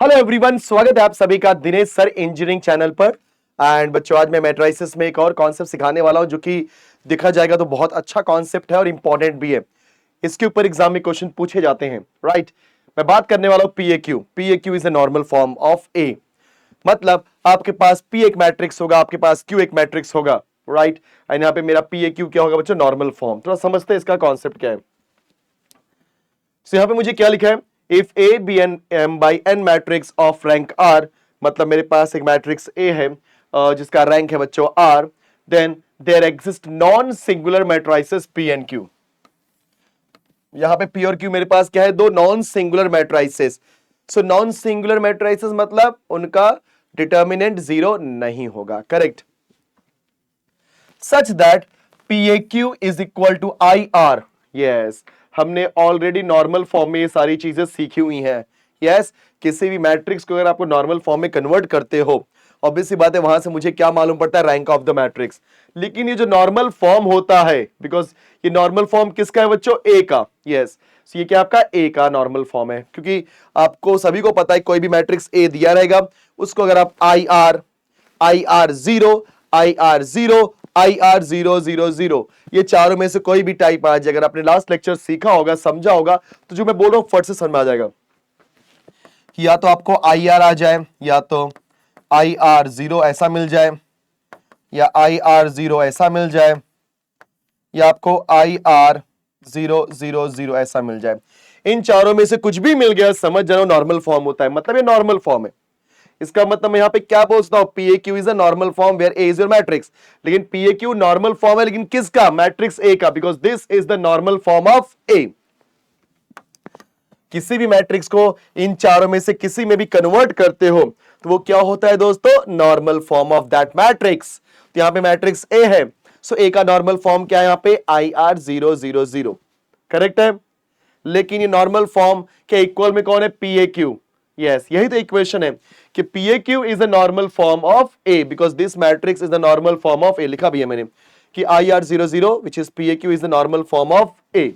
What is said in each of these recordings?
Hello everyone, स्वागत है आप सभी का दिनेश सर इंजीनियरिंग चैनल पर। एंड बच्चों, आज मैं मैट्रिसेस में एक और कॉन्सेप्ट सिखाने वाला हूं जो कि देखा जाएगा तो बहुत अच्छा कॉन्सेप्ट है और इंपॉर्टेंट भी है। इसके ऊपर एग्जाम में क्वेश्चन पूछे जाते हैं, राइट। मैं बात करने वाला हूं PAQ. PAQ is a normal form of A. मतलब आपके पास पी एक मैट्रिक्स होगा, आपके पास क्यू एक मैट्रिक्स होगा, राइट। एंड यहाँ पे मेरा पीएक्यू क्या होगा बच्चों? Normal form. थोड़ा समझते हैं इसका कॉन्सेप्ट क्या है। यहां पे मुझे क्या लिखा है? If A B N M by N matrix of rank R, मतलब मेरे पास एक मैट्रिक्स ए है जिसका रैंक है बच्चों R, then there exist non singular matrices P and Q. यहां पे पी और क्यू मेरे पास क्या है? दो non singular matrices. So non singular matrices मतलब उनका डिटर्मिनेंट जीरो नहीं होगा, correct. Such that PAQ is equal to IR। Yes, हमने ऑलरेडी नॉर्मल फॉर्म में ये सारी चीजें सीखी हुई हैं। यस, किसी भी मैट्रिक्स को अगर आपको नॉर्मल फॉर्म में कन्वर्ट करते हो, ऑब्वियस सी बात है वहां से मुझे क्या मालूम पड़ता है? Rank of the matrix. लेकिन ये जो नॉर्मल फॉर्म होता है, बिकॉज ये नॉर्मल फॉर्म किसका है बच्चों? ए का। यस, ये क्या आपका ए का नॉर्मल फॉर्म है, क्योंकि आपको सभी को पता है कोई भी मैट्रिक्स ए दिया रहेगा उसको अगर आप IR 0, IR 0, IR 0, 0, 0 ये चारों में से कोई भी टाइप आ जाए, अगर आपने लास्ट लेक्चर सीखा होगा, समझा होगा, तो जो मैं बोल रहा हूं फट से समझ में आ जाएगा कि या तो आपको IR आ जाए, या तो IR 0 ऐसा मिल जाए, या IR 0 ऐसा मिल जाए, या आपको IR 0, 0, 0 ऐसा मिल जाए। इन चारों में से कुछ भी मिल गया, समझ जाओ नॉर्मल फॉर्म होता है, मतलब ये नॉर्मल फॉर्म है। इसका मतलब मैं यहां पे क्या बोलता हूं? PAQ is a normal form where A is your matrix. लेकिन PAQ नॉर्मल फॉर्म है, लेकिन किसका? मैट्रिक्स ए का, because this is the normal form of A. किसी भी मैट्रिक्स को इन चारों में से किसी में भी कन्वर्ट करते हो तो वो क्या होता है दोस्तों? Normal form of that matrix. तो यहां पे मैट्रिक्स ए है, सो ए का नॉर्मल फॉर्म क्या है? यहां पे IR 0, 0, 0, करेक्ट है। लेकिन ये नॉर्मल फॉर्म के इक्वल में कौन है? PAQ। यस, यही तो इक्वेशन है कि PAQ is the normal form of A, because this matrix is the normal form of A. लिखा भी है मैंने कि IR 0, 0 which is PAQ is the normal form of A.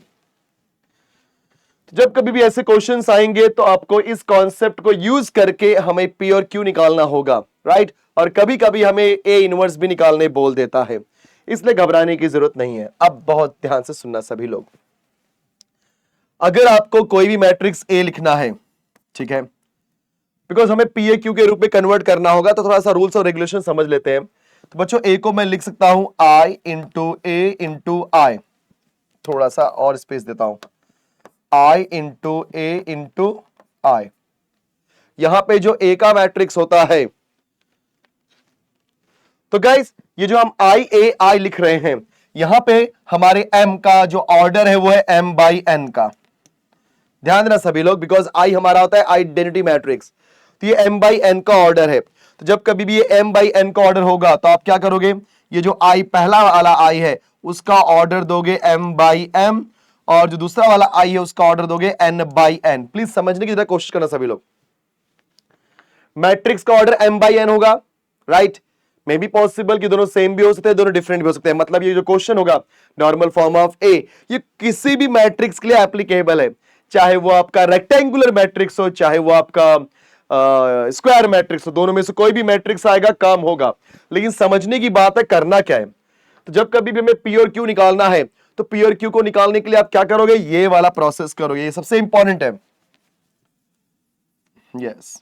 जब कभी भी ऐसे क्वेश्चंस आएंगे तो आपको इस कॉन्सेप्ट को यूज करके हमें पी और क्यू निकालना होगा, राइट। और कभी कभी हमें ए इनवर्स भी निकालने बोल देता है, इसलिए घबराने की जरूरत नहीं है। अब बहुत ध्यान से सुनना सभी लोग। अगर आपको कोई भी मैट्रिक्स ए लिखना है, ठीक है, बिकॉज हमें पी ए क्यू के रूप में कन्वर्ट करना होगा, तो थोड़ा सा रूल्स और रेगुलेशन समझ लेते हैं। तो बच्चों, ए को मैं लिख सकता हूं I इंटू ए इंटू आई। थोड़ा सा और स्पेस देता हूं, I इंटू ए इंटू आई। यहां पे जो ए का मैट्रिक्स होता है, तो गाइस ये जो हम I लिख रहे हैं, यहां पे हमारे m का जो ऑर्डर है वो है m बाई n का। ध्यान देना सभी लोग, बिकॉज I हमारा होता है आइडेंटिटी मैट्रिक्स, तो ये m बाई n का ऑर्डर है। तो जब कभी भी ये m बाई n का ऑर्डर होगा तो आप क्या करोगे? ये जो I पहला वाला I है उसका ऑर्डर दोगे m बाई m, और जो दूसरा वाला I है उसका ऑर्डर दोगे n बाई n। प्लीज समझने की जरा कोशिश करना सभी लोग। मैट्रिक्स का ऑर्डर m बाई n होगा, राइट। मे बी पॉसिबल कि दोनों सेम भी हो सकते हैं, दोनों डिफरेंट भी हो सकते हैं। मतलब ये जो क्वेश्चन होगा नॉर्मल फॉर्म ऑफ ए, ये किसी भी मैट्रिक्स के लिए एप्लीकेबल है, चाहे वो आपका रेक्टेंगुलर मैट्रिक्स हो, चाहे वो आपका स्क्वायर मैट्रिक्स हो। दोनों में से कोई भी मैट्रिक्स आएगा, काम होगा। लेकिन समझने की बात है करना क्या है। तो जब कभी भी हमें पी और क्यू निकालना है, तो पी और क्यू को निकालने के लिए आप क्या करोगे? ये वाला प्रोसेस करोगे, ये सबसे इंपॉर्टेंट है। यस,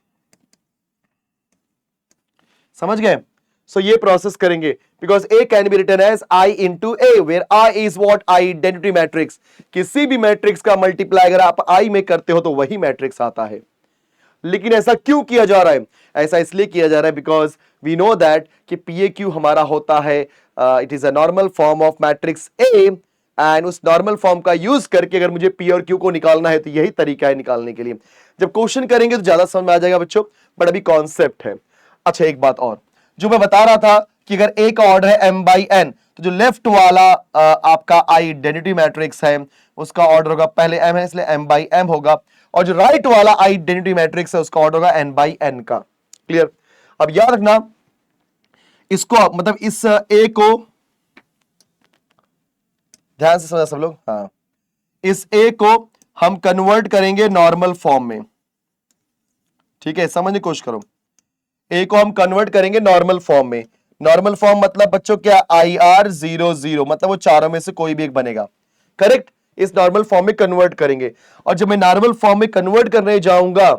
समझ गए? सो ये प्रोसेस करेंगे, because A can be written as I into A, where I is what? Identity matrix. किसी भी मैट्रिक्स का मल्टीप्लाई अगर आप I में करते हो तो वही मैट्रिक्स आता है। लेकिन ऐसा क्यों किया जा रहा है? ऐसा इसलिए किया जा रहा है बिकॉज वी नो दैट कि PAQ हमारा होता है, it is a normal form of matrix A, and उस नॉर्मल फॉर्म का यूज करके अगर मुझे पी और क्यू को निकालना है तो यही तरीका है निकालने के लिए। जब क्वेश्चन करेंगे तो ज्यादा समझ में आ जाएगा बच्चों, बट अभी कॉन्सेप्ट है। अच्छा, एक बात और जो मैं बता रहा था कि अगर ए का ऑर्डर है m बाई n, तो जो लेफ्ट वाला आपका आइडेंटिटी मैट्रिक्स है उसका ऑर्डर होगा, पहले m है इसलिए m बाई m होगा, और जो राइट वाला आइडेंटिटी मैट्रिक्स है उसका ऑर्डर होगा n बाई n का। क्लियर? अब याद रखना इसको, मतलब इस a को ध्यान से समझना सब लोग। हाँ, इस a को हम कन्वर्ट करेंगे नॉर्मल फॉर्म में। ठीक है, समझने की कोशिश करो। ए को हम कन्वर्ट करेंगे नॉर्मल फॉर्म में। नॉर्मल फॉर्म मतलब बच्चों क्या, IR00, मतलब वो चारों में से कोई भी एक बनेगा, करेक्ट। इस नॉर्मल फॉर्म में कन्वर्ट करेंगे, और जब मैं नॉर्मल फॉर्म में कन्वर्ट करने जाऊंगा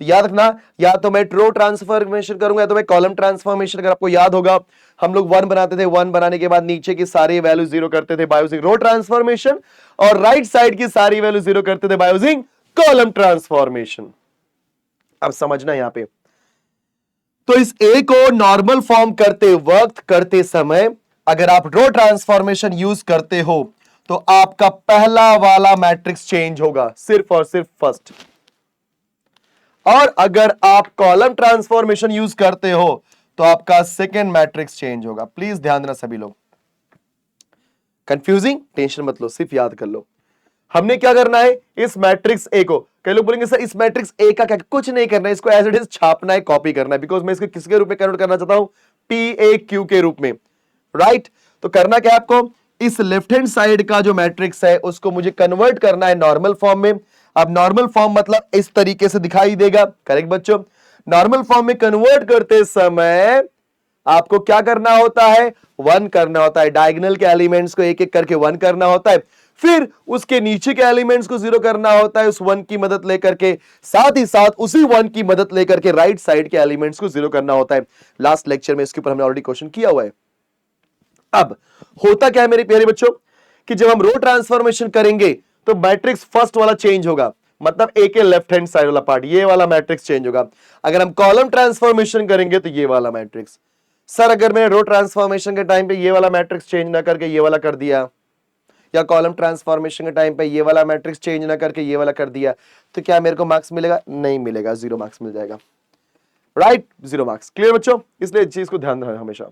तो याद रखना, या तो मैं रो ट्रांसफॉर्मेशन करूंगा या तो मैं कॉलम ट्रांसफॉर्मेशन। अगर आपको याद होगा, हम लोग 1 बनाते थे, 1 बनाने के बाद नीचे की सारी वैल्यू 0 करते थे बाय यूजिंग रो ट्रांसफॉर्मेशन, और राइट साइड की सारी वैल्यू 0 करते थे बाय यूजिंग कॉलम ट्रांसफॉर्मेशन। अब समझना यहां पे, तो इस ए को नॉर्मल फॉर्म करते वक्त, करते समय अगर आप रो ट्रांसफॉर्मेशन यूज करते हो तो आपका पहला वाला मैट्रिक्स चेंज होगा, सिर्फ और सिर्फ फर्स्ट। और अगर आप कॉलम ट्रांसफॉर्मेशन यूज करते हो तो आपका सेकेंड मैट्रिक्स चेंज होगा। प्लीज ध्यान देना सभी लोग, कंफ्यूजिंग टेंशन मत लो, सिर्फ याद कर लो। हमने क्या करना है, इस मैट्रिक्स ए को, कई लोग बोलेंगे सर इस मैट्रिक्स ए का क्या, कुछ नहीं करना है, इसको एज इट इज छापना है, कॉपी करना है, बिकॉज मैं इसको किसके रूप में कन्वर्ट करना चाहता हूं, PAQ के रूप में, राइट। तो करना क्या है आपको, इस लेफ्ट हैंड साइड का जो मैट्रिक्स है उसको मुझे कन्वर्ट करना है नॉर्मल फॉर्म में। अब नॉर्मल फॉर्म मतलब इस तरीके से दिखाई देगा, करेक्ट बच्चों। नॉर्मल फॉर्म में कन्वर्ट करते समय आपको क्या करना होता है, 1 करना होता है, डायगोनल के एलिमेंट्स को एक एक करके 1 करना होता है, फिर उसके नीचे के एलिमेंट्स को 0 करना होता है उस 1 की मदद लेकर के, साथ ही साथ उसी 1 की मदद लेकर के राइट साइड के एलिमेंट्स को 0 करना होता है। लास्ट लेक्चर में इसके ऊपर हमने ऑलरेडी क्वेश्चन किया हुआ है। अब होता क्या है मेरे प्यारे बच्चों, कि जब हम रो ट्रांसफॉर्मेशन करेंगे तो मैट्रिक्स फर्स्ट वाला चेंज होगा, मतलब ए के लेफ्ट हैंड साइड वाला पार्ट, ये वाला मैट्रिक्स चेंज होगा। अगर हम कॉलम ट्रांसफॉर्मेशन करेंगे तो ये वाला मैट्रिक्स। सर अगर मैंने रो ट्रांसफॉर्मेशन के टाइम पे ये वाला मैट्रिक्स चेंज ना करके ये वाला कर दिया, या कॉलम ट्रांसफॉर्मेशन के टाइम पे ये वाला मैट्रिक्स चेंज ना करके ये वाला कर दिया, तो क्या मेरे को मार्क्स मिलेगा, नहीं मिलेगा, 0 मार्क्स मिल जाएगा, राइट, 0 मार्क्स। क्लियर बच्चों, इसलिए इस चीज को ध्यान रखना हमेशा।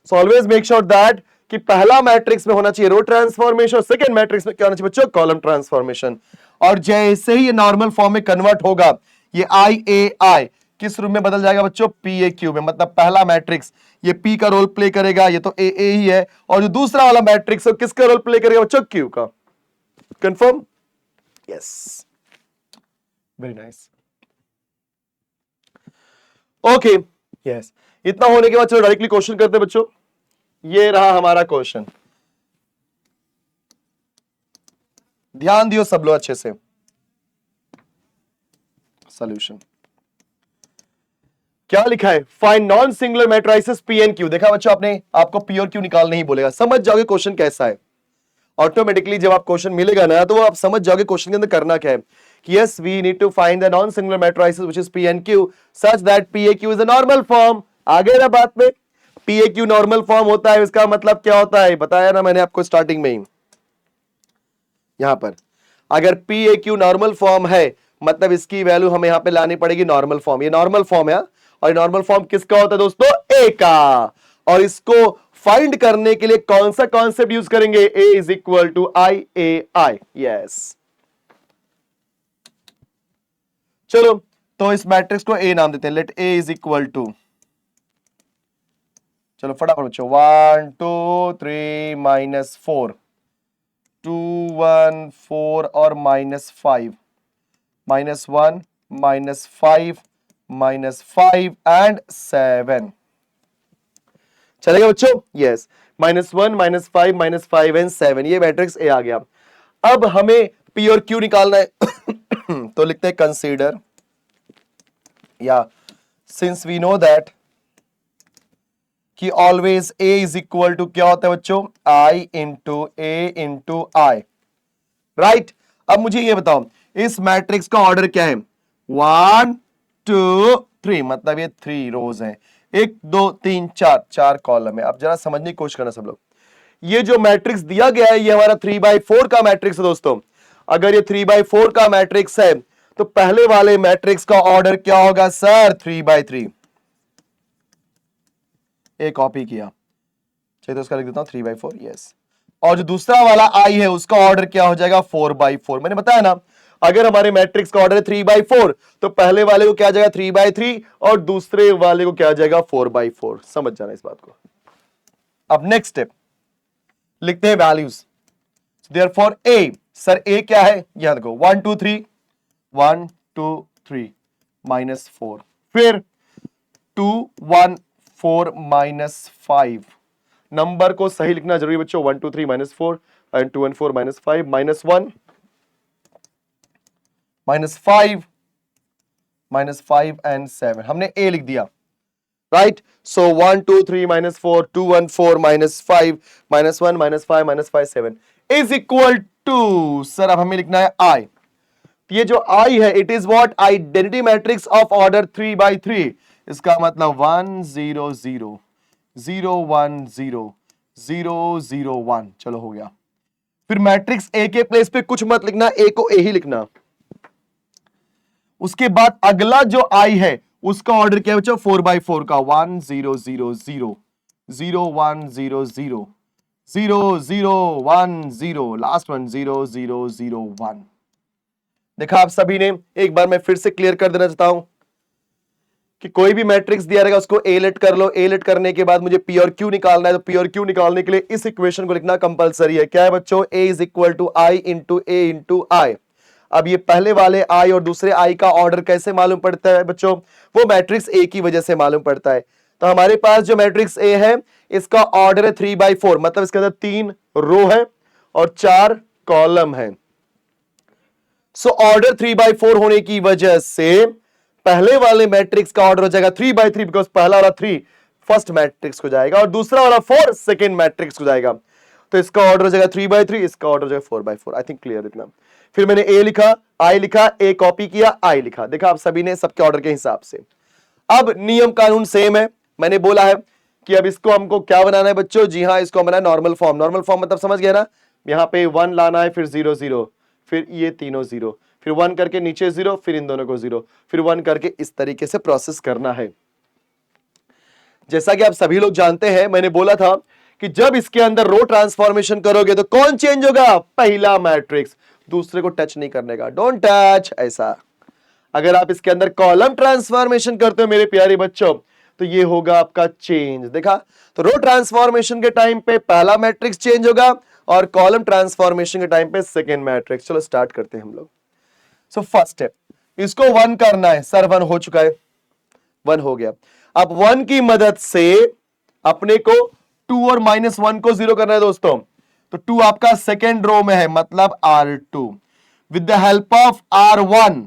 So always make sure that कि पहला मैट्रिक्स में होना चाहिए रो ट्रांसफॉर्मेशन, और सेकंड मैट्रिक्स में क्या होना चाहिए बच्चों, कॉलम ट्रांसफॉर्मेशन। और जैसे ही ये नॉर्मल फॉर्म में कन्वर्ट होगा, ये IAI किस रूप में बदल जाएगा बच्चों, PAQ में। मतलब पहला मैट्रिक्स ये P का रोल प्ले करेगा, ये तो AA ही है, और जो दूसरा वाला मैट्रिक्स है किसका रोल प्ले करेगा बच्चों, Q का। Confirm, yes, very nice, okay, yes. इतना होने के बाद चलो डायरेक्टली क्वेश्चन करते हैं बच्चों। ये रहा हमारा क्वेश्चन, ध्यान दियो सब लोग अच्छे से। सॉल्यूशन क्या लिखा है, find non singular matrices P and Q। देखा बच्चों, आपने, आपको P और Q निकालना ही बोलेगा, समझ जाओगे क्वेश्चन कैसा है। ऑटोमेटिकली जब आप क्वेश्चन मिलेगा ना तो आप समझ जाओगे क्वेश्चन के अंदर करना क्या है, कि yes we need to find the non singular matrices which is P and Q such that PAQ is a normal form. आगे ना बात में, PAQ नॉर्मल फॉर्म होता है, इसका मतलब क्या होता है बताया ना मैंने आपको स्टार्टिंग में ही। यहां पर अगर PAQ नॉर्मल फॉर्म है मतलब इसकी वैल्यू हमें यहां पे लानी पड़ेगी नॉर्मल फॉर्म। ये नॉर्मल फॉर्म है, और नॉर्मल फॉर्म किसका होता है दोस्तों, A का। और इसको फाइंड करने के लिए कौन सा कॉन्सेप्ट यूज करेंगे, A is equal to IAI। Yes, चलो तो इस मैट्रिक्स को A नाम देते हैं, let A is equal to, चलो फटाफट बच्चों, 1 2 3 -4 2 1 4 और -5 -1 -5 एंड 7 चलेगा बच्चों, यस, -1 -5 एंड 7, ये मैट्रिक्स ए आ गया। अब हमें P और Q निकालना है तो लिखते हैं कंसीडर, या सिंस वी नो दैट कि always A is equal to क्या होता है बच्चों, I into A into I, right. अब मुझे ये बताओ इस मैट्रिक्स का ऑर्डर क्या है, 1 2 3, मतलब ये 3 रोज हैं, 1 2 3 4, 4 कॉलम है। अब जरा समझने की कोशिश करना सब लोग, ये जो मैट्रिक्स दिया गया है ये हमारा 3/4 का मैट्रिक्स है दोस्तों। अगर ये 3/4 का मैट्रिक्स है तो पहले वाले मैट्रिक्स का ऑर्डर क्या होगा सर, 3/3। एक कॉपी किया, चलिए तो उसका लिख देता हूं 3/4, यस। और जो दूसरा वाला I है उसका ऑर्डर क्या हो जाएगा, 4/4। मैंने बताया ना, अगर हमारे मैट्रिक्स का ऑर्डर है 3/4 तो पहले वाले को क्या आ जाएगा 3/3, और दूसरे वाले को क्या आ जाएगा 4/4। समझ जाना इस बात को। अब नेक्स्ट स्टेप लिखते हैं values. Therefore A, sir A क्या है, यहां देखो 1 2 3 1 2 3, -4, फिर 2 1 4 -5। नंबर को सही लिखना जरूरी बच्चों, 1 2 3 -4 एंड 2 and 4 -5, -1 -5 -5 एंड 7। हमने ए लिख दिया, right. So 1 2 3 -4 2 1 4 -5 -1 -5 -5 7 is equal to, sir अब हमें लिखना है आई। ये जो आई है it is what, identity matrix of order 3 by 3। इसका मतलब 1 0 0 0 1 0 0 0 1। चलो हो गया। फिर मैट्रिक्स ए के प्लेस पे कुछ मत लिखना, ए को ए ही लिखना। उसके बाद अगला जो आई है उसका ऑर्डर क्या है बच्चों, 4 by 4 का, 1 0 0 0 0 1 0 0 0 0 1 0, लास्ट वन 0 0 0 1। देखा आप सभी ने, एक बार मैं फिर से क्लियर कर देना चाहता हूं कि कोई भी मैट्रिक्स दिया रहेगा उसको ए लेट कर लो, ए लेट करने के बाद मुझे पी और क्यू निकालना है, तो पी और क्यू निकालने के लिए इस इक्वेशन को लिखना कंपलसरी है। क्या है बच्चों, A is equal to I into A into I. अब ये पहले वाले आई और दूसरे आई का ऑर्डर कैसे मालूम पड़ता है बच्चों, वो मैट्रिक्स ए की वजह से मालूम पड़ता है। तो हमारे पास जो मैट्रिक्स ए है इसका ऑर्डर है 3 by 4, मतलब इसके अंदर 3 रो है और 4 कॉलम है। सो ऑर्डर 3 by 4 होने की वजह से पहले वाले मैट्रिक्स का ऑर्डर हो जाएगा 3 by 3, बिकॉज पहला वाला 3 फर्स्ट मैट्रिक्स को जाएगा और दूसरा वाला 4 सेकेंड मैट्रिक्स को जाएगा। तो इसका ऑर्डर हो जाएगा 3 by 3, इसका ऑर्डर हो जाएगा 4 by 4। आई थिंक क्लियर इतना। फिर मैंने ए लिखा, आई लिखा, ए कॉपी किया, आई लिखा। देखा आप सभी ने सबके ऑर्डर के हिसाब से। अब नियम कानून सेम है। मैंने बोला है कि अब इसको हमको क्या बनाना है बच्चों, जी हाँ इसको बनाना है नॉर्मल फॉर्म। नॉर्मल फॉर्म मतलब समझ गया ना, यहाँ पे 1 लाना है, फिर 0 0, फिर ये तीनों 0, फिर 1 करके नीचे 0, फिर इन दोनों को 0, फिर 1 करके इस तरीके से प्रोसेस करना है। जैसा कि आप सभी लोग जानते हैं, मैंने बोला था कि जब इसके अंदर रो ट्रांसफॉर्मेशन करोगे तो कौन चेंज होगा, पहला मैट्रिक्स, दूसरे को टच नहीं करने का, डोंट टच, ऐसा। अगर आप इसके अंदर कॉलम ट्रांसफॉर्मेशन करते हो मेरे प्यारे बच्चों, तो ये होगा आपका चेंज। देखा, तो रो ट्रांसफॉर्मेशन के टाइम पे पहला मैट्रिक्स चेंज होगा और कॉलम ट्रांसफॉर्मेशन के टाइम पे सेकेंड मैट्रिक्स। चलो स्टार्ट करते हैं हम लोग। सो फर्स्ट स्टेप, इसको 1 करना है। सर 1 हो चुका है, 1 हो गया। अब 1 की मदद से अपने को 2 और -1 को 0 करना है दोस्तों। तो 2 आपका सेकेंड रो में है, मतलब R2 with the help of R1।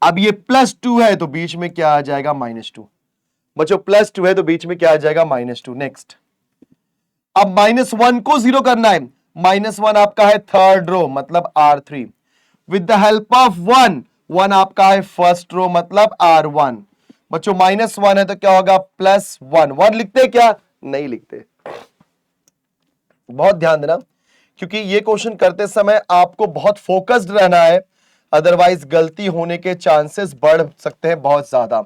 अब ये +2 है तो बीच में क्या आ जाएगा, -2। बच्चों +2 है तो बीच में क्या आ जाएगा, -2। नेक्स्ट, अब -1 को 0 करना है। -1 आपका है थर्ड रो, मतलब R3 with the help of 1। 1 आपका है फर्स्ट रो, मतलब R1। बच्चों -1 है तो क्या होगा, +1। 1 लिखते क्या, नहीं लिखते। बहुत ध्यान देना, क्योंकि ये क्वेश्चन करते समय आपको बहुत फोकस्ड रहना है, अदरवाइज गलती होने के चांसेस बढ़ सकते हैं बहुत ज्यादा।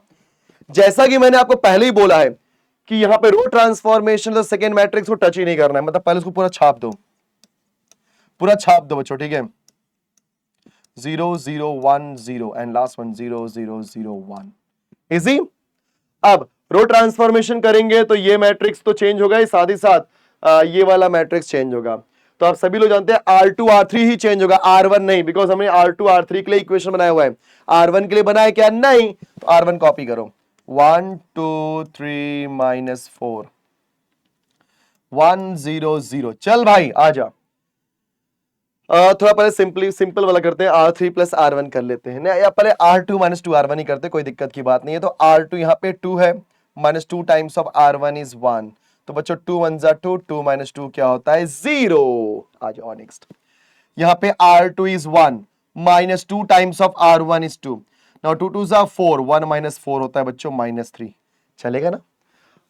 जैसा कि मैंने आपको पहले ही बोला है कि यहां पे रो ट्रांसफॉर्मेशन तो सेकेंड मैट्रिक्स को टच ही नहीं करना है, मतलब पहले उसको पूरा छाप दो, पूरा छाप दो बच्चों, ठीक है। 0 0 1 0 एंड लास्ट वन 0 0 0 1। इजी। अब रो ट्रांसफॉर्मेशन करेंगे तो ये मैट्रिक्स तो चेंज होगा ही, साथ ही साथ ये वाला मैट्रिक्स चेंज होगा। तो आप सभी लोग जानते हैं R2 R3 ही चेंज होगा, R1 नहीं, बिकॉज हमने R2 R3 के लिए इक्वेशन बनाया हुआ है। R1 के लिए बनाया क्या, नहीं। तो R1 कॉपी करो, 1 2 3 -4 1 0 0। चल भाई आ जा। थोड़ा पहले सिंपल वाला करते हैं, R3 + R1 कर लेते हैं ना, या पहले R2 - 2 R1 ही करते हैं, कोई दिक्कत की बात नहीं है। तो R2 यहाँ पे 2 है, -2 टाइम्स ऑफ R1 इज 1। तो बच्चों 2 1 = 2, 2 - 2 क्या होता है, 0। आ जाओ नेक्स्ट। यहाँ पे R2 is 1, -2 times of R1 is 2। Now 2 2 = 4, 1 - 4 होता है बच्चों -3। चलेगा ना।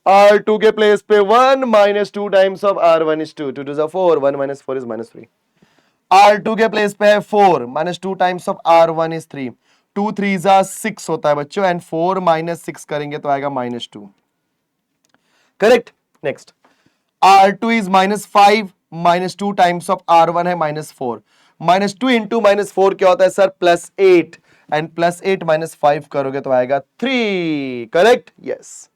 R2 के प्लेस पे 1 -2 times of R1 is 2, 2 2 = 4, 1 - 4 is -3। R2 के प्लेस पे है 4, -2 टाइम्स ऑफ R1 इज 3, 2 3 = 6 होता है बच्चों, एंड 4 - 6 करेंगे तो आएगा -2। Correct. Next, R2 is -5, -2 times of R1 है -4, -2 इंटू -4 क्या होता है सर, +8, एंड +8 - 5 करोगे तो आएगा 3। Correct, yes.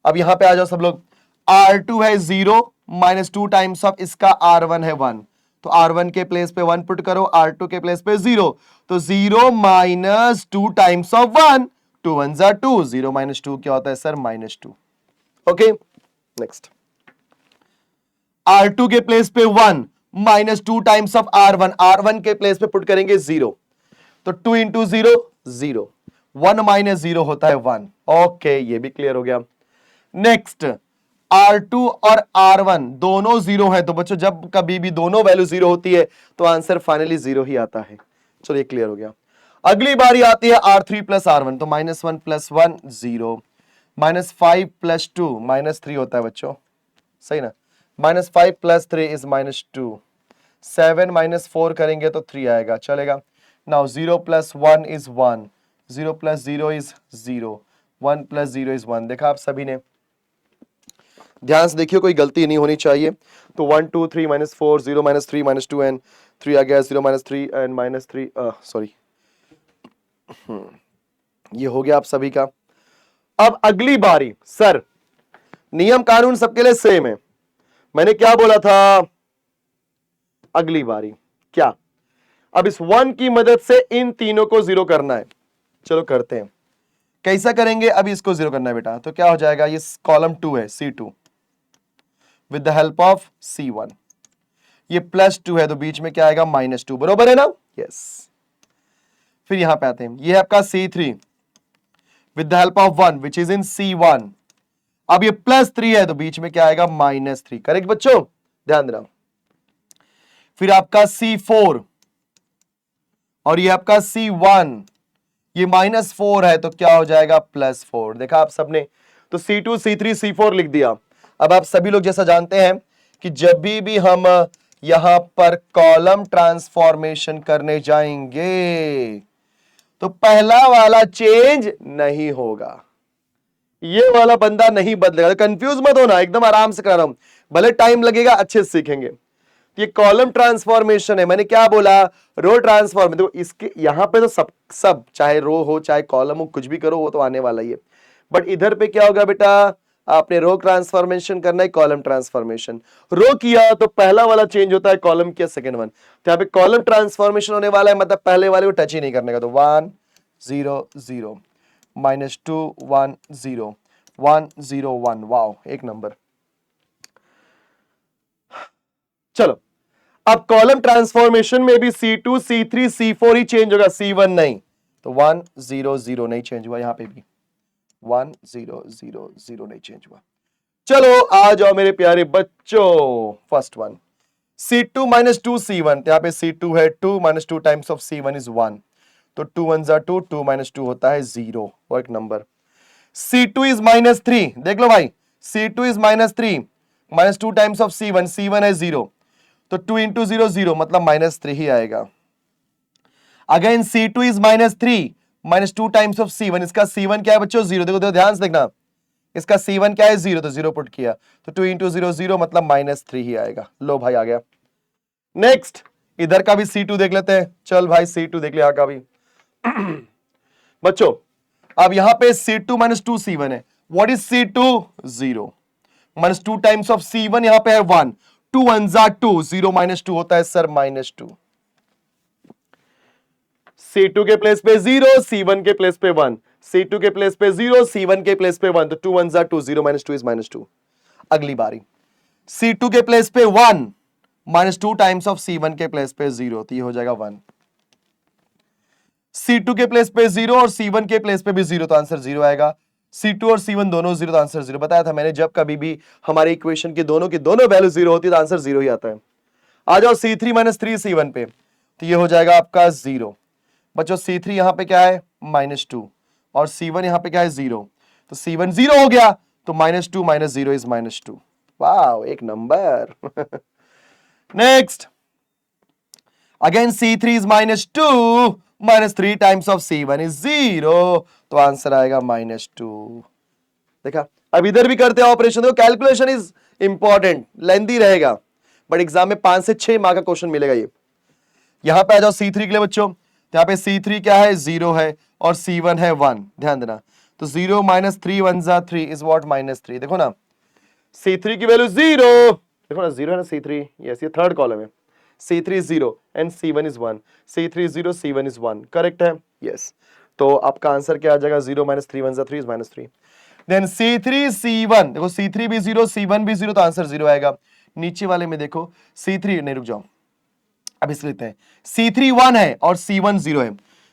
अब यहां पे आ जाओ सब लोग। R2 है 0, -2 टाइम्स ऑफ इसका R1 है 1, तो R1 के प्लेस पे 1 पुट करो, R2 के प्लेस पे 0, तो 0 माइनस 2 टाइम्स ऑफ 1, 2 1 जा 2, 0 माइनस 2 क्या होता है सर -2। ओके, नेक्स्ट R2 के प्लेस पे 1 minus 2 times of R1, R1 के प्लेस पे पुट करेंगे 0, तो 2 इंटू 0 0, 1 माइनस 0 होता है 1। ओके, ये भी क्लियर हो गया। नेक्स्ट R2 और R1 दोनों 0 है, तो बच्चों जब कभी भी दोनों वैल्यू 0 होती है तो आंसर फाइनली 0 ही आता है। चलो ये क्लियर हो गया। अगली बारी आती है R3 प्लस R1, तो -1 प्लस 1 0, -5 प्लस 2 -3 होता है बच्चों, सही ना, -5 प्लस 3 इज -2, 7 माइनस 4 करेंगे तो 3 आएगा, चलेगा। Now 0 plus 1 is 1, 0 plus 0 is 0, 1 plus 0 is 1। देखा आप सभी ने, ध्यान से देखिए, कोई गलती नहीं होनी चाहिए। तो 1 2 3 -4, 0 -3 -2 एंड 3 आ गया, 0 -3 एंड -3, सॉरी, ये हो गया आप सभी का। अब अगली बारी, सर नियम कानून सबके लिए सेम है, मैंने क्या बोला था, अगली बारी क्या, अब इस 1 की मदद से इन तीनों को 0 करना है। चलो करते हैं, कैसा करेंगे, अभी इसको 0 करना है बेटा, तो क्या हो जाएगा, ये कॉलम 2 है C2 with the help of C1, ये +2 है तो बीच में क्या आएगा -2, बरोबर है ना, यस। फिर यहां पे आते हैं, ये है आपका C3 with the help of 1 which is in C1, अब ये +3 है तो बीच में क्या आएगा -3, करेक्ट बच्चों, ध्यान देना। फिर आपका C4 और ये आपका C1, ये -4 है तो क्या हो जाएगा +4, देखा आप सबने, तो C2 C3 C4 लिख दिया। अब आप सभी लोग जैसा जानते हैं कि जब भी हम यहां पर कॉलम ट्रांसफॉर्मेशन करने जाएंगे तो पहला वाला चेंज नहीं होगा, ये वाला बंदा नहीं बदलेगा। कंफ्यूज मत होना, एकदम आराम से करा रहा हूं, भले टाइम लगेगा, अच्छे से सीखेंगे। ये कॉलम ट्रांसफॉर्मेशन है, मैंने क्या बोला, रो ट्रांसफॉर्म, तो इसके यहां पे तो सब चाहे रो हो चाहे कॉलम हो, कुछ भी करो वो तो आने वाला ही है। बट इधर पे क्या होगा बेटा, आपने रो ट्रांसफॉर्मेशन करना है, कॉलम ट्रांसफॉर्मेशन। रो किया तो पहला वाला चेंज होता है, कॉलम किया सेकंड वन, तो यहां पे कॉलम ट्रांसफॉर्मेशन होने वाला है, मतलब पहले वाले को टच ही नहीं करने का। तो 1 0 0 -2 1 0 1 0 1, वाओ एक नंबर। चलो अब कॉलम ट्रांसफॉर्मेशन में भी C2 C3 C4 ही चेंज होगा, C1 नहीं, तो 1 0 0 नहीं चेंज हुआ, यहां पे भी 1 0 0 0 नहीं चेंज हुआ। चलो आ जाओ मेरे प्यारे बच्चों, फर्स्ट वन C2 -2 C1, यहाँ पे C2 है, 2 -2 टाइम्स ऑफ C1 इज 1, तो 2 1 जा 2, 2 -2 होता है 0, वो एक नंबर। C2 इज -3, देख लो भाई, C2 is -3, -2 times of C1, C1 है 0, तो 2 इंटू 0 0, मतलब -3 ही आएगा। Again C2 is -3, -2 times of C1, इसका C1 क्या है बच्चों 0, देखो ध्यान से देखना, इसका C1 क्या है 0, तो 0 पुट किया, तो 2 इंटू 0 0, मतलब -3 ही आएगा। लो भाई आ गया। नेक्स्ट इधर का भी C2 देख लेते हैं, चल भाई C2 देख ले, यहां का भी बच्चों। अब यहां पे C2 -2 C1 है, what is C2 0, -2 times of C1 यहां पे है 1, 2 1 जा 2, 0 -2 होता है सर -2। C2 के प्लेस पे 0, C1 के प्लेस पे 1, C2 के प्लेस पे 0, C1 के प्लेस पे 1, तो 2 1 जा 2, 0 -2 इज -2। अगली बारी C2 के प्लेस पे 1, -2 टाइम्स ऑफ C1 के प्लेस पे 0, तो ये हो जाएगा 1। C2 के प्लेस पे 0 और C1 के प्लेस पे भी 0, तो आंसर 0 आएगा। C2 और C1 दोनों 0, तो आंसर 0। बताया था मैंने, जब कभी भी हमारे इक्वेशन की दोनों वैल्यू 0 होती है तो आंसर 0 ही आता है। आ जाओ C3 -3 C1 पे, तो ये हो जाएगा आपका 0। बच्चों C3 यहां पे क्या है -2 और C1 यहां पे क्या है 0, तो C1 0 हो गया, तो -2 - 0 इज -2। वाओ एक number. Next again C3 is -2, -3 times of C1 is 0, तो आंसर आएगा -2। देखा, अब इधर भी करते हैं ऑपरेशन, देखो कैलकुलेशन इज इंपॉर्टेंट, लेंथी रहेगा, बट एग्जाम में 5 से 6 मार्क का क्वेश्चन मिलेगा ये। यहां पे आ जाओ C3 के लिए बच्चों, तो यहां पे C3 क्या है 0 है और C1 है 1, ध्यान देना, तो 0 -3 1 जा 3 इज व्हाट -3। देखो ना C3 की वैल्यू 0, देखो ना 0 है ना C3, यस ये थर्ड कॉलम है, C3 is 0 and C1 is 1. C3 is 0, C1 is 1. Correct है? यस. तो आपका आंसर क्या आ जाएगा? 0 minus 3 1 3 is -3. Then C3 C1, देखो C3 भी 0 C1 भी 0, तो आंसर 0 आएगा. नीचे वाले में देखो C3 नहीं, रुक जाओ, अब इसको लिखते हैं. C3 1 है और C1 0 है.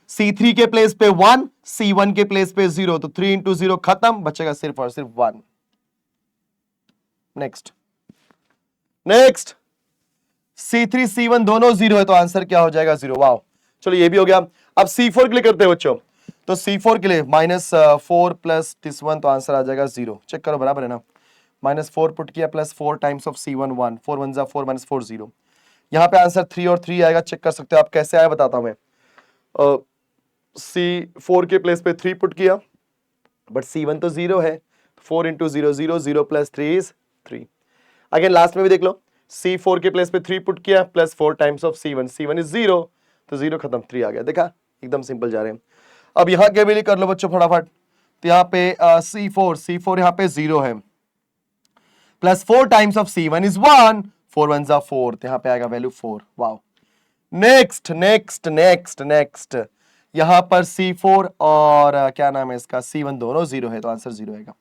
C3 के प्लेस पे 1, C1 के प्लेस पे 0, तो 3 into 0 खत्म, बचेगा सिर्फ और सिर्फ 1. नेक्स्ट C3 C1 दोनों 0 है, तो आंसर क्या हो जाएगा? 0. वाओ, चलो ये भी हो गया. अब C4 के लिए करते हैं बच्चों. तो C4 के लिए -4 प्लस दिस 1, तो आंसर आ जाएगा 0. चेक करो, बराबर है ना? -4 पुट किया प्लस 4 टाइम्स ऑफ C1 1, 4 1 4 -4 0. यहाँ पे आंसर 3 और 3 आएगा. चेक कर सकते हो आप कैसे आया, बताता हूं मैं. C4 के प्लेस पे 3 पुट किया, बट C1 तो 0 है. 4 into 0 0 0 plus 3 is 3. Again last में भी देख लो. C4 के प्लेस पे 3 पुट किया plus 4 times of C1, C1 is 0, तो 0 खत्म, 3 आ गया. देखा, एकदम सिंपल जा रहे हैं. अब यहाँ के भी कर लो बच्चों फटाफट. तो यहाँ पे C4 यहाँ पे 0 है, plus 4 times of C1 is 1, 4 1 4, तो यहाँ पे आएगा वैल्यू 4. वाओ. नेक्स्ट यहां पर C4 और क्या नाम है इसका, C1 दोनों 0 है, तो आंसर 0 आएगा.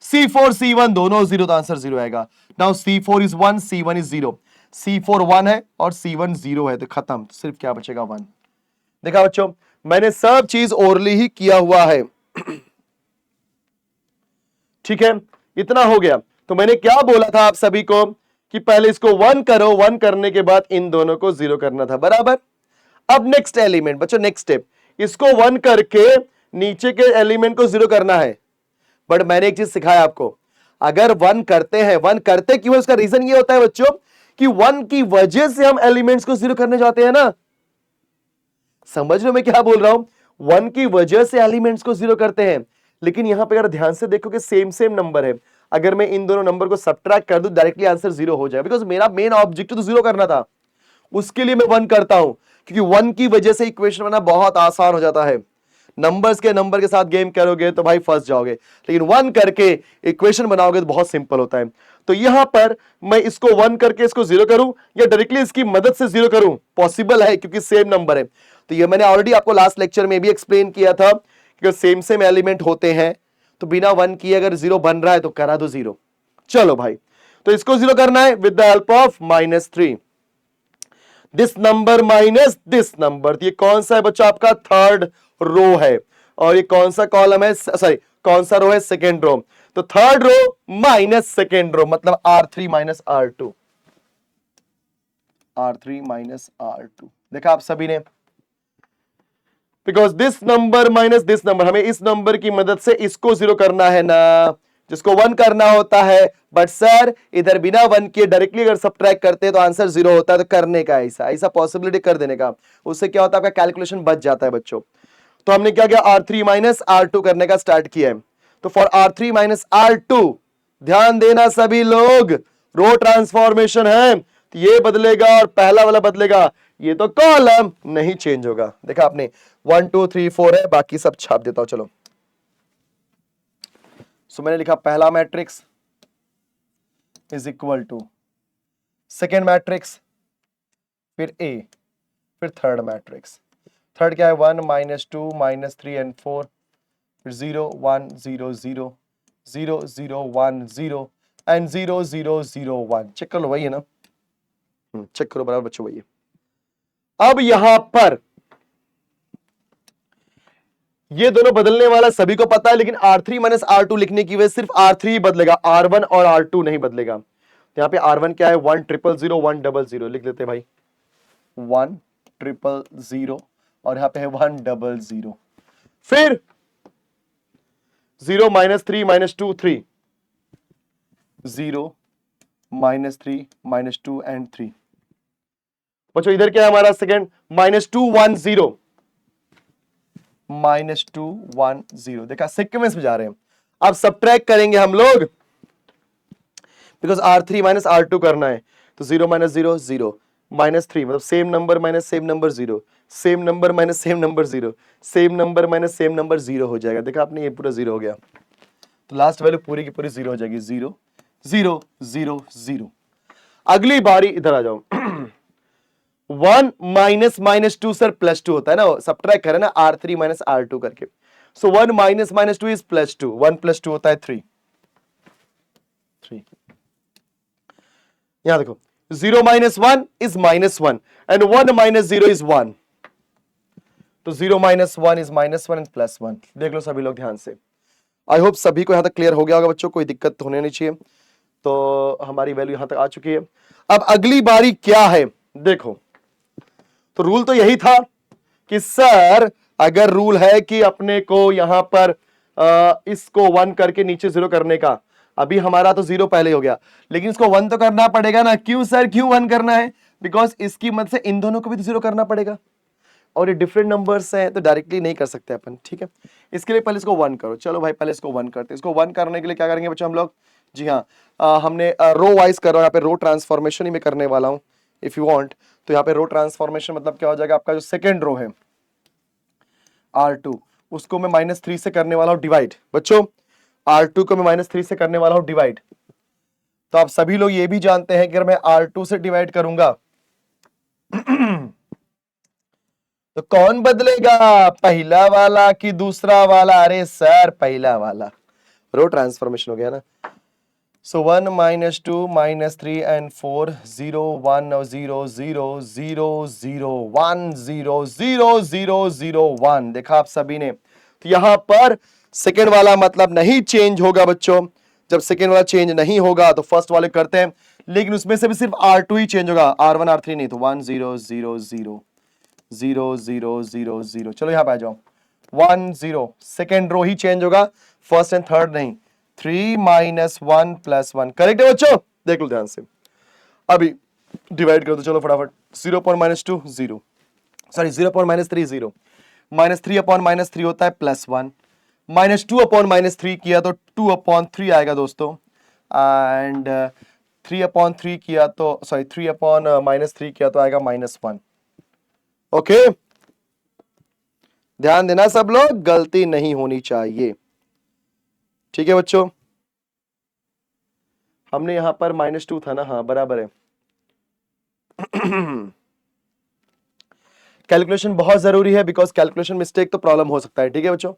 C4 C1 दोनों 0, तो आंसर 0 आएगा. Now C4 is 1, C1 is 0. C4 1 है और C1 0 है, तो खत्म, तो सिर्फ क्या बचेगा? 1. देखा बच्चों, मैंने सब चीज ओरली ही किया हुआ है. ठीक है, इतना हो गया. तो मैंने क्या बोला था आप सभी को कि पहले इसको 1 करो, 1 करने के बाद इन दोनों को 0 करना था, बराबर. अब नेक्स्ट एलिमेंट बच्चों, नेक्स्ट स्टेप, इसको 1 करके नीचे के एलिमेंट को 0 करना है. बट मैंने एक चीज सिखाया आपको, अगर 1 करते हैं, 1 करते क्यों, उसका रीजन ये होता है बच्चों कि 1 की वजह से हम एलिमेंट्स को 0 करने जाते हैं ना. समझ लो मैं क्या बोल रहा हूं? 1 की वजह से एलिमेंट्स को 0 करते हैं. लेकिन यहां पे अगर ध्यान से देखो कि सेम नंबर है, अगर मैं इन दोनों नंबर को सब्ट्रैक्ट कर दूं, डायरेक्टली आंसर 0 हो जाएगा. बिकॉज मेरा मेन ऑब्जेक्टिव तो 0 करना था, उसके लिए मैं 1 करता हूं, क्योंकि 1 की वजह से इक्वेशन बनाना बहुत आसान हो जाता है. नंबर्स के नंबर के साथ गेम करोगे तो भाई फंस जाओगे, लेकिन 1 करके इक्वेशन बनाओगे तो बहुत सिंपल होता है. तो यहां पर मैं इसको 1 करके इसको 0 करूं या डायरेक्टली इसकी मदद से 0 करूं, पॉसिबल है क्योंकि सेम नंबर है. तो ये मैंने ऑलरेडी आपको लास्ट लेक्चर में भी एक्सप्लेन किया था कि सेम एलिमेंट होते हैं तो बिना 1 किए अगर 0 बन रहा है तो करा दो 0. चलो भाई, तो इसको 0 करना है with the help of -3. This number minus this number, ये कौन सा है बच्चा? आपका थर्ड रो है. और ये कौन सा कॉलम है, सॉरी कौन सा रो है? Second row. तो third row minus second row, मतलब R3 minus R2. R3 minus R2 देखा आप सभी ने. Because this number minus this number, हमें इस नंबर की मदद से इसको 0 करना है ना, जिसको 1 करना होता है. बट सर इधर बिना 1 किए डायरेक्टली अगर सब्ट्रैक्ट करते हैं तो आंसर 0 होता है. तो करने का ऐसा पॉसिबिलिटी कर देने का, उससे क्या होता है, आपका कैलकुलेशन बच जाता है बच्चों. तो हमने क्या किया, R3 माइनस R2 करने का स्टार्ट किया है. तो फॉर R3 माइनस R2, ध्यान देना सभी लोग, रो ट्रांसफॉर्मेशन है, तो ये बदलेगा और पहला वाला बदलेगा, ये तो कॉलम नहीं चेंज होगा. देखा आपने, 1 2 3 4 है, बाकी सब छाप देता हूं. चलो, सो मैंने लिखा पहला matrix is equal to second matrix, फिर A, फिर थर्ड मैट्रिक्स. थर्ड क्या है? 1 -2 -3 एंड 4, फिर 0 1 0 0 0 0 1 0 एंड 0 0 0 1. चेक कर लो, वही है ना? चेक करो बराबर बच्चों, वही है. अब यहां पर ये दोनों बदलने वाला सभी को पता है, लेकिन R3 माइनस R2 लिखने की वजह सिर्फ R3 ही बदलेगा, R1 और R2 नहीं बदलेगा. तो यहां पे R1 क्या है? 1 0 0 1 0 0 लिख लेते हैं भाई, 1 0 0 और यहां पे है 1 0 0. फिर 0 -3 -2 3, 0 -3 -2 एंड 3. बच्चों इधर क्या है हमारा? सेकेंड -2 1 0 -2 1 0. देखा, सीक्वेंस में जा रहे हैं. अब सब्ट्रैक्ट करेंगे हम लोग, बिकॉज R3 माइनस R2 करना है. तो 0 -0 0 -3, मतलब same number minus same number 0, same number minus same number 0, same number minus same number 0 हो जाएगा. देखा आपने, ये पूरा 0 हो गया. तो लास्ट वैल्यू पूरी की पूरी 0 हो जाएगी. 0 0 0 0. अगली बारी इधर आ जाओ. 1 minus minus two sir plus two होता है ना, सब्ट्रैक्ट करें ना R3 माइनस R2 करके। सो 1 minus minus two is plus two, 1 plus two होता है 3। यहां देखो 0 minus 1 is -1 and 1 minus 0 is 1। तो 0 माइनस 1 इज -1 एंड +1। देख लो सभी लोग ध्यान से। आई होप सभी को यहां तक क्लियर हो गया होगा बच्चों, कोई दिक्कत तो होने नहीं चाहिए। तो हमारी वैल्यू यहां तक आ चुकी है। अब अगली बारी क्या है देखो, तो रूल तो यही था कि सर अगर रूल है कि अपने को यहां पर इसको 1 करके नीचे 0 करने का, अभी हमारा तो 0 पहले हो गया, लेकिन इसको 1 तो करना पड़ेगा ना। क्यों सर, क्यों 1 करना है? बिकॉज इसकी मदद से इन दोनों को भी तो 0 करना पड़ेगा, और ये डिफरेंट नंबर्स हैं तो डायरेक्टली नहीं कर सकते अपन, ठीक है। इसके लिए पहले इसको 1 करो। चलो भाई पहले इसको 1 करते हैं। इसको 1 करने के लिए क्या करेंगे बच्चों हम लोग? जी हाँ, हमने रो वाइज कर रहा हूं, यहाँ पे रो ट्रांसफॉर्मेशन ही मैं करने वाला हूं इफ यू वांट। तो यहाँ पे रो ट्रांसफॉर्मेशन मतलब क्या हो जाएगा, आपका जो सेकेंड रो है R2, उसको मैं -3 से करने वाला हूं डिवाइड। बच्चों R2 को मैं -3 से करने वाला हूं डिवाइड। तो आप सभी लोग ये भी जानते हैं कि अगर मैं R2 से डिवाइड करूंगा तो कौन बदलेगा, पहला वाला कि दूसरा वाला? अरे सर पहला वाला। रो ट्रांसफॉर्मेशन हो गया ना। सो 1 -2 -3 एंड 4 0 1 0 0 0 0 1 0 0 0 0 1। देखा आप सभी ने। तो यहां पर सेकेंड वाला मतलब नहीं चेंज होगा बच्चों। जब सेकेंड वाला चेंज नहीं होगा तो फर्स्ट वाले करते हैं, लेकिन उसमें से भी सिर्फ R2 ही चेंज होगा, R1 R3 नहीं। तो 1 0 0 0 0 0 0 0। चलो यहां पे आ जाओ। 1 0 सेकेंड रो ही चेंज होगा, फर्स्ट एंड थर्ड नहीं। 3 -1 +1 करेक्ट है बच्चों। देख लो ध्यान से। अभी डिवाइड कर दो चलो फटाफट। 0/-2 0, सॉरी 0/-3 0, -3/-3 होता है +1, -2/-3 किया तो 2/3 आएगा दोस्तों, एंड 3/3 किया तो सॉरी 3/-3 किया तो आएगा -1। ओके, ध्यान देना सब लोग, गलती नहीं होनी चाहिए, ठीक है बच्चों। हमने यहां पर -2 था ना, हाँ बराबर है। कैलकुलेशन बहुत जरूरी है, बिकॉज कैलकुलेशन मिस्टेक तो प्रॉब्लम हो सकता है, ठीक है बच्चों।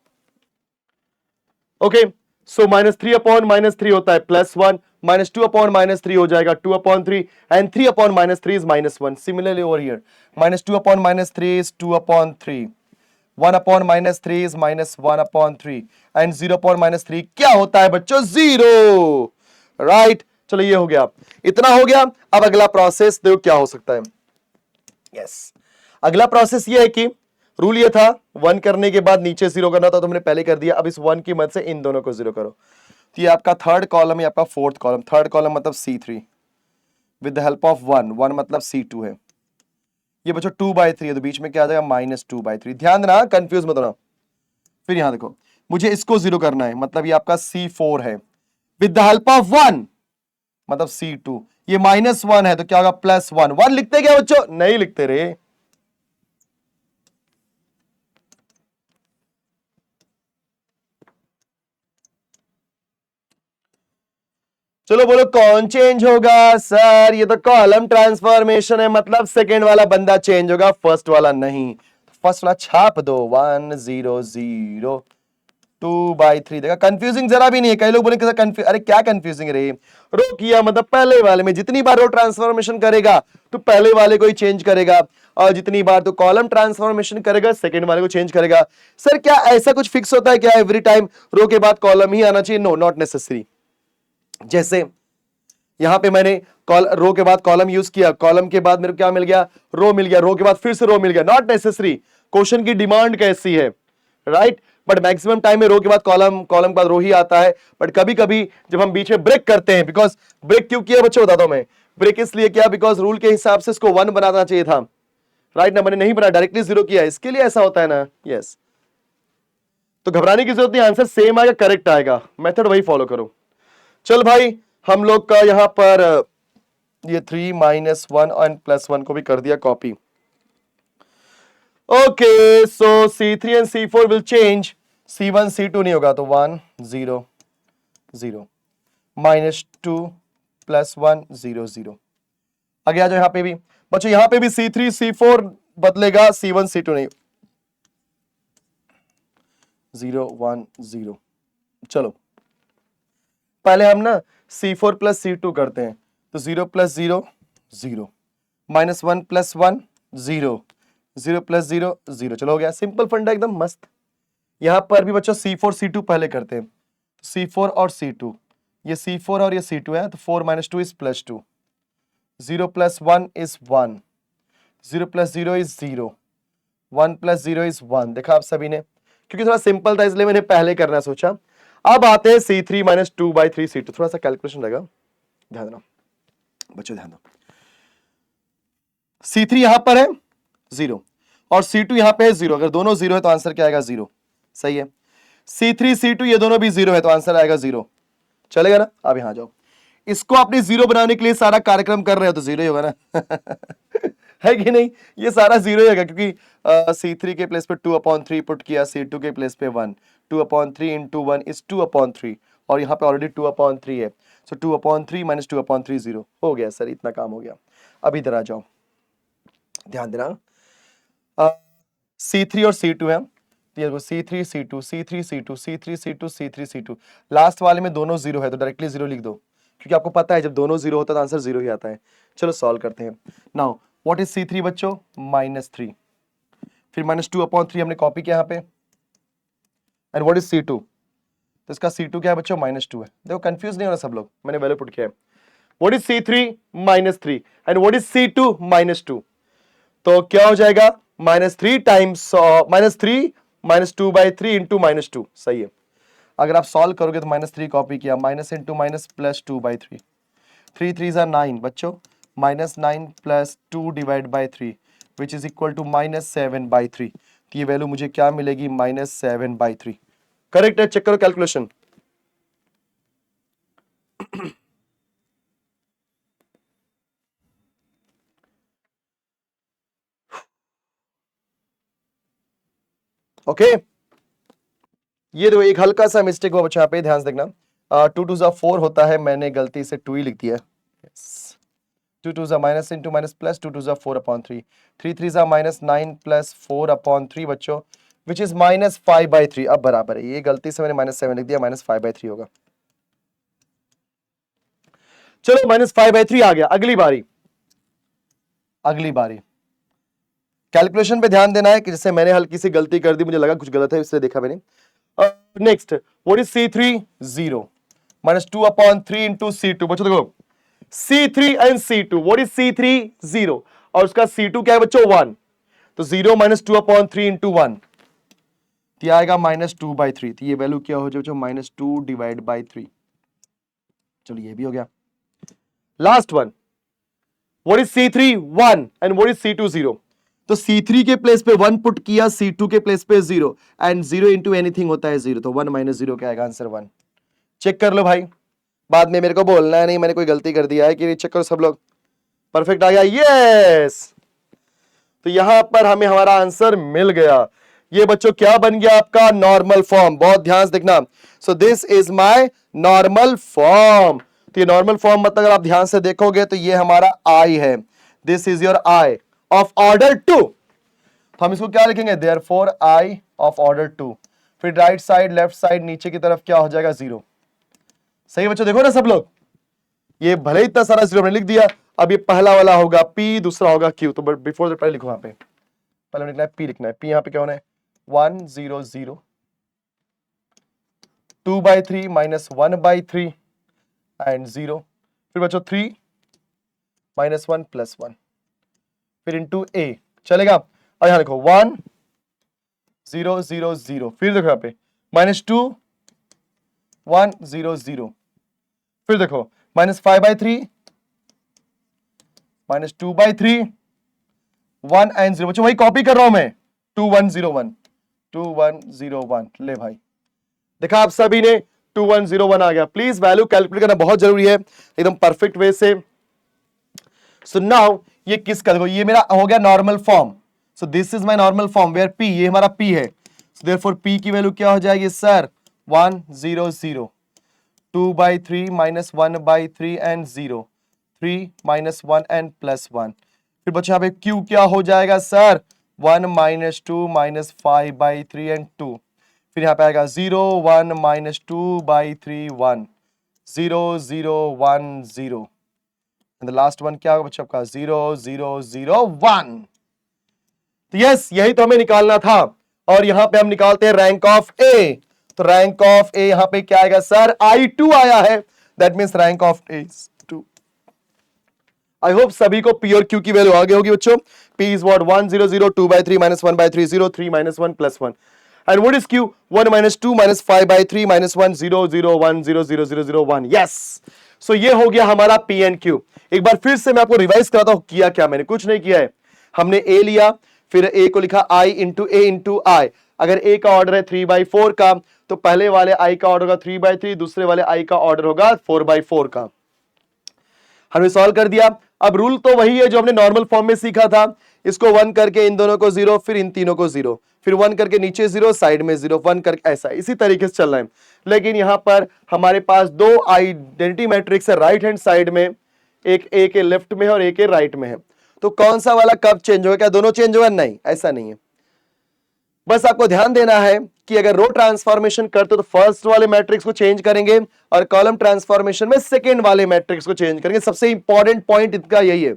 ओके, सो -3/-3 होता है +1, -2/-3 हो जाएगा 2/3 and 3/-3 is -1। Similarly over here -2/-3 is 2/3, 1/-3 is -1/3 and 0/-3 क्या होता है बच्चों? 0, राइट। चलो ये हो गया, इतना हो गया। अब अगला प्रोसेस देखो क्या हो सकता है। यस, अगला प्रोसेस ये है कि रूल ये था 1 करने के बाद नीचे 0 करना था, तो हमने पहले कर दिया। अब इस 1 की मदद से इन दोनों को 0 करो। तो ये आपका थर्ड कॉलम है, आपका फोर्थ कॉलम। थर्ड कॉलम मतलब C3 with the help of 1, 1 मतलब C2 है। ये बच्चों 2/3 है, तो बीच में क्या आ जाएगा -2/3। ध्यान देना, कंफ्यूज मत होना। फिर यहां देखो, मुझे इसको 0 करना है, मतलब ये आपका C4 है विद द हेल्प ऑफ 1 मतलब C2। ये -1 है तो क्या होगा +1। 1 लिखते क्या बच्चों? नहीं लिखते रे। चलो बोलो कौन चेंज होगा? सर ये तो कॉलम ट्रांसफॉर्मेशन है, मतलब सेकेंड वाला बंदा चेंज होगा, फर्स्ट वाला नहीं। फर्स्ट वाला छाप दो 1 0 0 2/3। देखा, कंफ्यूजिंग जरा भी नहीं है। कई लोग बोले अरे क्या कंफ्यूजिंग रे, रो किया मतलब पहले वाले में जितनी बार रो ट्रांसफॉर्मेशन करेगा तो पहले वाले को ही चेंज करेगा, और जितनी बार तो कॉलम ट्रांसफॉर्मेशन करेगा सेकंड वाले को चेंज करेगा। सर क्या ऐसा कुछ फिक्स होता है क्या एवरी टाइम रो के बाद कॉलम ही आना चाहिए? No, not necessary. जैसे यहां पे मैंने रो के बाद कॉलम यूज किया, कॉलम के बाद मेरे को क्या मिल गया? रो मिल गया, रो के बाद फिर से रो मिल गया। नॉट नेसेसरी, क्वेश्चन की डिमांड कैसी है, राइट। बट मैक्सिमम टाइम में रो के बाद कॉलम, कॉलम के बाद रो ही आता है। बट कभी कभी जब हम बीच में ब्रेक करते हैं, बिकॉज ब्रेक क्यों किया बच्चों बताता हूं मैं। ब्रेक इसलिए किया बिकॉज रूल के हिसाब से इसको 1 बनाना चाहिए था, राइट ना, मैंने नहीं बना, डायरेक्टली 0 किया, इसके लिए ऐसा होता है ना। यस, तो घबराने की जरूरत नहीं, आंसर सेम आएगा, करेक्ट आएगा, मेथड वही फॉलो करो। चल भाई, हम लोग का यहां पर ये 3 -1 एंड +1 को भी कर दिया copy. Okay, so C3 and C4 will change, C1 C2 नहीं होगा, तो 1 0 0 -2 +1 0 0। आगे आ जाओ, यहां पे भी बच्चों यहां पे भी C3 C4 बदलेगा, C1 C2 नहीं। 0 1 0। चलो पहले हम ना C4 प्लस C2 करते हैं, तो 0 प्लस 0 0, -1 प्लस 1 0, 0 प्लस 0 0। चलो हो गया, सिंपल फंडा एकदम मस्त। यहां पर भी बच्चों C4 C2 पहले करते हैं, C4 और C2, ये C4 और ये C2 है, तो 4 - 2 is +2, 0 plus 1 is 1, 0 plus 0 is 0, 1 plus 0 is 1। देखा आप सभी ने, क्योंकि थोड़ा सिंपल था इसलिए मैंने पहले करना सोचा। अब आते हैं C3 - 2/3 C2, थोड़ा सा कैलकुलेशन लगा, ध्यान देना बच्चों, ध्यान दो। C3 यहां पर है 0 और C2 यहां पे है 0, अगर दोनों 0 है तो आंसर क्या आएगा 0, सही है। C3 C2 ये दोनों भी 0 है तो आंसर आएगा 0, चलेगा ना। अब यहां जाओ, इसको अपने 0 बनाने के लिए सारा कार्यक्रम कर रहे हो तो 0 ही होगा ना है कि नहीं, ये सारा 0 ही होगा, क्योंकि C3 के प्लेस पे 2/3 पुट किया, C2 के प्लेस पे 1, 2/3 × 1 इज 2/3, और यहाँ पे ऑलरेडी 2/3 है, सो 2/3 - 2/3 0 हो गया सर, इतना काम हो गया। अब इधर आ जाओ, ध्यान देना, C3 और C2 है, तो ये देखो C3 C2 C3 C2 C3 C2 C3 C2, last वाले में दोनों 0 है तो डायरेक्टली 0 लिख दो, क्योंकि आपको पता है जब दोनों 0 होता है तो आंसर 0 ही आता है। चलो सॉल्व करते हैं। नाउ व्हाट इज C3 बच्चों, -3, फिर -2/3 हमने कॉपी किया यहाँ पे, एंड व्हाट इज C2, तो इसका C2 क्या है बच्चों, -2 है। देखो कंफ्यूज नहीं होना सब लोग, मैंने वैल्यू पुट किया है। What is C3 -3 and what is C2 -2, तो क्या हो जाएगा, -3 टाइम्स -3 - 2/3 × -2, सही है। अगर आप सॉल्व करोगे तो -3 कॉपी किया, माइनस इंटू माइनस प्लस 2/3, 3 3 ज़ा 9 बच्चों, -9 + 2/3 विच इज इक्वल टू -7/3, तो ये वैल्यू मुझे क्या मिलेगी, -7/3। करेक्ट है, चेक करो कैलकुलेशन। ओके ये देखो एक हल्का सा मिस्टेक हुआ बच्चों, यहाँ पे ध्यान से देखना, 2 2 ज़ा 4 होता है, मैंने गलती से 2 ही लिख दिया। 2 2 ज़ा माइनस इंटू माइनस प्लस 2 2 ज़ा 4/3, 3 3 ज़ा -9 + 4/3 बच्चों, विच इज -5/3। अब बराबर है, ये गलती से मैंने -7 लिख दिया, -5/3 होगा। चलो -5/3 आ गया। अगली बारी, अगली बारी कैलकुलेशन पे ध्यान देना है कि जैसे मैंने हल्की सी गलती कर दी, मुझे लगा कुछ गलत है इसलिए देखा मैंने। Next what is C3 0 -2/3 × C2, बच्चों देखो C3 and C2, what is C3 0 और उसका C2 क्या है बच्चों 1, तो 0 - 2/3 × 1, तो आएगा -2/3, तो ये वैल्यू क्या हो जाए -2/3। चलो ये भी हो गया। Last one, what is C3 1 and what is C2 0, तो C3 के प्लेस पे 1 पुट किया, C2 के प्लेस पे 0, एंड 0 इंटू एनीथिंग होता है 0, तो 1 - 0 क्या आएगा आंसर 1। चेक कर लो भाई, बाद में मेरे को बोलना है नहीं मैंने कोई गलती कर दिया है कि नहीं, चेक करो सब लोग। परफेक्ट आ गया, यस, तो यहां पर हमें हमारा आंसर मिल गया। ये बच्चों क्या बन गया आपका, नॉर्मल फॉर्म। बहुत ध्यान से देखना, सो this is my normal form, तो ये नॉर्मल फॉर्म मतलब अगर आप ध्यान से देखोगे तो ये हमारा आई है, this is your I of order 2, तो हम इसको क्या लिखेंगे, देयरफॉर आई ऑफ ऑर्डर 2, फिर राइट साइड लेफ्ट साइड नीचे की तरफ क्या हो जाएगा 0। सही बच्चों, देखो ना सब लोग, ये भले ही इतना सारा 0 मैंने लिख दिया, अब ये पहला वाला होगा P, दूसरा होगा Q, तो बिफोर द पहले लिखो, यहाँ पे पहले लिखना है P, लिखना है P, यहाँ पे क्या होना है 1 0 0, 2/3 - 1/3 एंड 0, फिर बच्चों 3 - 1 + 1, फिर इंटू A, चलेगा। और यहां देखो 1 0 0 0, फिर देखो यहाँ पे -2 1 0 0, फिर देखो -5/3 -2/3 1 एंड 0, बच्चों वही कॉपी कर रहा हूं मैं, 2 1 0 1 2 1 0 1, ले भाई देखा आप सभी ने 2 1 0 1 आ गया। प्लीज वैल्यू कैलकुलेट करना बहुत जरूरी है एकदम परफेक्ट वे से। सो नाउ ये किसका, देखो ये मेरा हो गया normal form, so this is my normal form where P, ये हमारा P है, सो देयरफॉर P की वैल्यू क्या हो जाएगी सर 1 0 0, 2/3 - 1/3 एंड 0, 3 - 1 एंड +1, फिर बच्चों यहाँ पे क्यू क्या हो जाएगा सर, 1 माइनस 2 माइनस 5/3 एंड 2। फिर यहाँ पे आएगा 0 1 minus 2/3 1, 0 0 1 0 and the last one क्या होगा बच्चों आपका 0 0 0 1। तो यस, यही तो हमें निकालना था। और यहां पे हम निकालते हैं रैंक ऑफ ए। तो रैंक ऑफ ए यहां पे क्या आएगा सर, I2 आया है, that means rank of A is 2। I hope सभी को पी और क्यू की वैल्यू आ गई होगी बच्चों। P is what 1 0 0 2/3 minus 1/3 0 3 minus 1 plus 1 and what is Q 1 minus 2 minus 5/3 minus 1 0 0 1 0 0 0 0 1। Yes, सो ये हो गया हमारा P एंड Q। एक बार फिर से मैं आपको रिवाइज कराता हूं किया क्या मैंने, कुछ नहीं किया है। हमने A लिया, फिर A को लिखा I into A into I। अगर A का ऑर्डर है 3/4 का तो पहले वाले I का ऑर्डर होगा 3/3, दूसरे वाले I का ऑर्डर होगा 4/4 का। हमने सॉल्व कर दिया। अब रूल तो वही है जो हमने नॉर्मल फॉर्म में सीखा था, इसको 1 करके इन दोनों को 0, फिर इन तीनों को 0, फिर 1 करके नीचे 0 साइड में 0, 1 करके ऐसा, इसी तरीके से चल रहा है। लेकिन यहां पर हमारे पास दो आइडेंटिटी मैट्रिक्स है राइट हैंड साइड में, एक ए के लेफ्ट में है और एक के राइट में है। तो कौन सा वाला कब चेंज होगा, क्या दोनों चेंज होगा? नहीं, ऐसा नहीं है। बस आपको ध्यान देना है कि अगर रो ट्रांसफॉर्मेशन करते हो तो फर्स्ट वाले मैट्रिक्स को चेंज करेंगे और कॉलम ट्रांसफॉर्मेशन में सेकेंड वाले मैट्रिक्स को चेंज करेंगे। सबसे इंपॉर्टेंट पॉइंट इनका यही है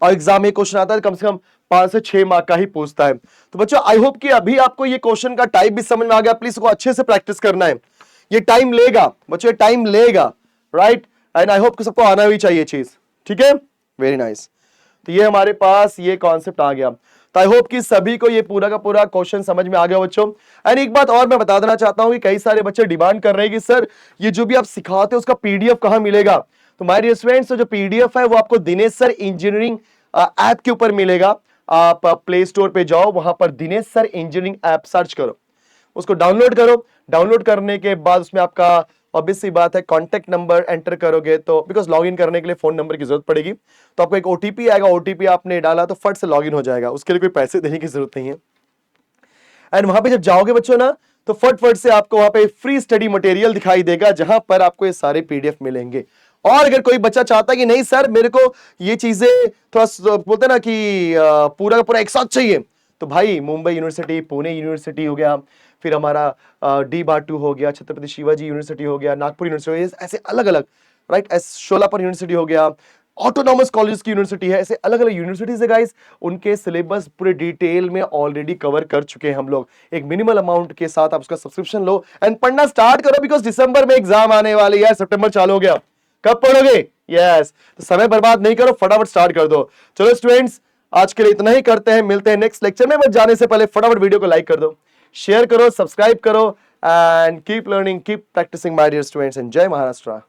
और एग्जाम में क्वेश्चन आता है कम से कम 5 से 6 मार्क का ही पूछता है। तो बच्चों आई होप कि अभी आपको ये क्वेश्चन का टाइप भी समझ में आ गया। प्लीज इसको अच्छे से प्रैक्टिस करना है, ये टाइम लेगा बच्चों, ये टाइम लेगा, राइट। एंड आई होप कि सबको आना भी चाहिए चीज, ठीक है, वेरी नाइस। तो ये हमारे पास ये कॉन्सेप्ट आ गया। तो आई होप कि सभी को ये पूरा का पूरा क्वेश्चन समझ में आ गया बच्चों। एंड एक बात और मैं बता देना चाहता हूं कि कई सारे बच्चे डिमांड कर रहे हैं कि सर ये जो भी आप सिखाते हो उसका पीडीएफ कहां मिलेगा। तो माय डियर स्टूडेंट्स, जो पीडीएफ है वो आपको दिनेश सर इंजीनियरिंग ऐप के ऊपर मिलेगा। आप प्ले स्टोर पे जाओ, वहां पर Dinesh sir engineering app search करो, उसको डाउनलोड करो। डाउनलोड करने के बाद उसमें आपका ऑब्वियस सी बात है कॉन्टैक्ट नंबर एंटर करोगे तो बिकॉज लॉगिन करने के लिए फोन नंबर की जरूरत पड़ेगी, तो आपको एक ओटीपी आएगा, ओटीपी आपने डाला तो फट से लॉगिन हो जाएगा, उसके लिए कोई पैसे देने की जरूरत नहीं है। एंड वहां पे जब जाओगे बच्चों ना तो फट से आपको वहां पे फ्री स्टडी मटेरियल दिखाई देगा जहां पर आपको ये सारे पीडीएफ मिलेंगे। और अगर कोई बच्चा चाहता है कि नहीं सर मेरे को ये चीजें थोड़ा बोलते ना कि पूरा का पूरा एक साथ चाहिए, तो भाई मुंबई यूनिवर्सिटी, पुणे यूनिवर्सिटी हो गया, फिर हमारा डी-बाटू हो गया, छत्रपति शिवाजी यूनिवर्सिटी हो गया, नागपुर यूनिवर्सिटी, ऐसे अलग अलग, राइट, शोलापुर यूनिवर्सिटी हो गया, ऑटोनॉमस कॉलेज की यूनिवर्सिटी है, ऐसे अलग अलग यूनिवर्सिटीज है गाइस। उनके सिलेबस पूरे डिटेल में ऑलरेडी कवर कर चुके हैं हम लोग। एक मिनिमल अमाउंट के साथ आप उसका सब्सक्रिप्शन लो एंड पढ़ना स्टार्ट करो, बिकॉज दिसंबर में एग्जाम आने वाली है, सितंबर चालू हो गया, कब पढ़ोगे? यस, तो समय बर्बाद नहीं करो, फटाफट स्टार्ट कर दो। चलो स्टूडेंट्स, आज के लिए इतना ही करते हैं, मिलते हैं नेक्स्ट लेक्चर में। बट जाने से पहले फटाफट वीडियो को लाइक कर दो, शेयर करो, सब्सक्राइब करो and keep learning, keep practising my dear students, and जय महाराष्ट्र।